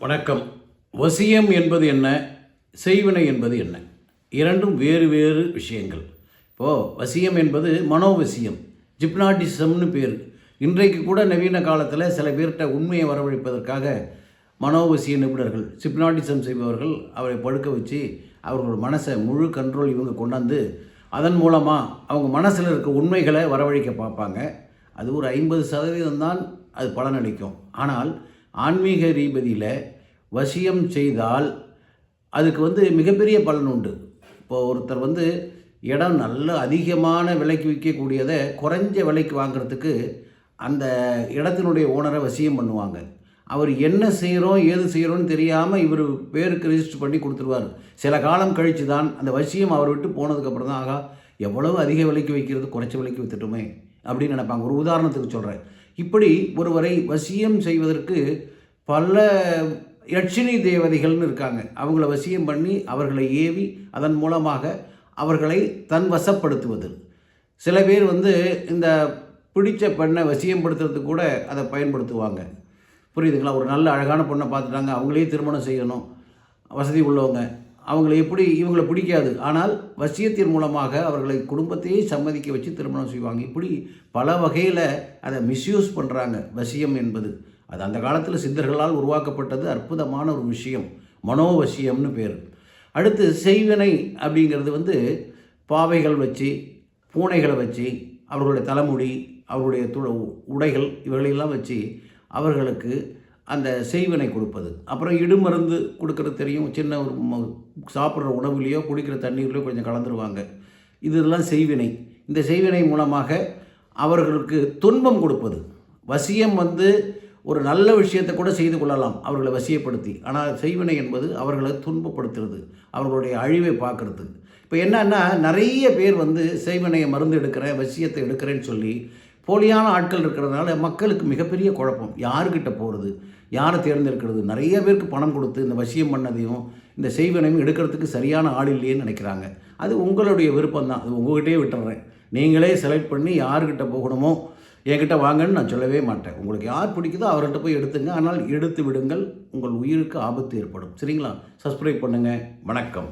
வணக்கம். வசியம் என்பது என்ன, செய்வினை என்பது என்ன? இரண்டும் வேறு வேறு விஷயங்கள். இப்போது வசியம் என்பது மனோவசியம், ஜிப்னாட்டிசம்னு பேர். இன்றைக்கு கூட நவீன காலத்தில் சில பேர்கிட்ட உண்மையை வரவழைப்பதற்காக மனோவசிய நிபுணர்கள், ஜிப்னாட்டிசம் செய்பவர்கள் அவரை படுக்க வச்சு அவர்களோட மனசை முழு கண்ட்ரோல் இவங்க கொண்டாந்து அதன் மூலமாக அவங்க மனசில் இருக்க உண்மைகளை வரவழைக்க பார்ப்பாங்க. அது ஒரு 50% தான் அது பலனளிக்கும். ஆனால் ஆன்மீக ரீதியில் வசியம் செய்தால் அதுக்கு மிகப்பெரிய பலன் உண்டு. இப்போது ஒருத்தர் இடம் நல்ல அதிகமான விலைக்கு விற்கக்கூடியதை குறைஞ்ச விலைக்கு வாங்கிறதுக்கு அந்த இடத்தினுடைய ஓனரை வசியம் பண்ணுவாங்க. அவர் என்ன செய்கிறோம் ஏது செய்கிறோன்னு தெரியாமல் இவர் பேருக்கு ரிஜிஸ்டர் பண்ணி கொடுத்துருவார். சில காலம் கழித்து தான் அந்த வசியம் அவர் விட்டு போனதுக்கப்புறம் தான் ஆகா எவ்வளவு அதிக விலைக்கு வைக்கிறது, குறைச்ச விலைக்கு விற்றுட்டுமே அப்படின்னு நினைப்பாங்க. ஒரு உதாரணத்துக்கு சொல்கிறேன். இப்படி ஒருவரை வசியம் செய்வதற்கு பல யட்சினி தேவதைகள்னு இருக்காங்க. அவங்கள வசியம் பண்ணி அவர்களை ஏவி அதன் மூலமாக அவர்களை தன் வசப்படுத்துவது. சில பேர் இந்த பிடித்த பெண்ணை வசியப்படுத்துறதுக்கு கூட அதை பயன்படுத்துவாங்க. புரியுதுங்களா? ஒரு நல்ல அழகான பொண்ணை பார்த்துட்டாங்க, அவங்களே திருமணம் செய்யணும், வசதி உள்ளவங்க, இவங்களை பிடிக்காது. ஆனால் வசியத்தின் மூலமாக அவர்களை குடும்பத்தையே சம்மதிக்க வச்சு திருமணம் செய்வாங்க. இப்படி பல வகையில் அதை மிஸ்யூஸ் பண்ணுறாங்க. வசியம் என்பது அது அந்த காலத்தில் சித்தர்களால் உருவாக்கப்பட்டது. அற்புதமான ஒரு விஷயம், மனோவசியம்னு பேர். அடுத்து செய்வினை அப்படிங்கிறது பாவைகள் வச்சு, பூனைகளை வச்சு, அவர்களுடைய தலைமுடி, அவருடைய உடைகள் இவர்களெல்லாம் வச்சு அவர்களுக்கு அந்த செய்வினை கொடுப்பது. அப்புறம் இடுமருந்து கொடுக்கறது தெரியும். சின்ன ஒரு சாப்பிட்ற உணவுலேயோ குடிக்கிற தண்ணீர்லையோ கொஞ்சம் கலந்துருவாங்க. இதெல்லாம் செய்வினை. இந்த செய்வினை மூலமாக அவர்களுக்கு துன்பம் கொடுப்பது. வசியம் ஒரு நல்ல விஷயத்தை கூட செய்து கொள்ளலாம் அவர்களை வசியப்படுத்தி. ஆனால் செய்வினை என்பது அவர்களை துன்பப்படுத்துறது, அவர்களுடைய அழிவை பார்க்குறது. இப்போ என்னன்னா நிறைய பேர் செய்வினையை மருந்து எடுக்கிறேன், வசியத்தை எடுக்கிறேன்னு சொல்லி போலியான ஆட்கள் இருக்கிறதுனால மக்களுக்கு மிகப்பெரிய குழப்பம். யாருக்கிட்ட போகிறது, யாரை தேர்ந்தெடுக்கிறது? நிறைய பேருக்கு பணம் கொடுத்து இந்த வசியம் பண்ணதையும் இந்த செய்வினையும் எடுக்கிறதுக்கு சரியான ஆள் இல்லையேன்னு நினைக்கிறாங்க. அது உங்களுடைய விருப்பம் தான், அது உங்கள்கிட்டயே விட்டுறேன். நீங்களே செலக்ட் பண்ணி யாருக்கிட்ட போகணுமோ என்கிட்ட வாங்கன்னு நான் சொல்லவே மாட்டேன். உங்களுக்கு யார் பிடிக்குதோ அவர்கிட்ட போய் எடுத்துங்க. ஆனால் எடுத்து விடுங்கள், உங்கள் உயிருக்கு ஆபத்து ஏற்படும். சரிங்களா? சப்ஸ்கிரைப் பண்ணுங்கள். வணக்கம்.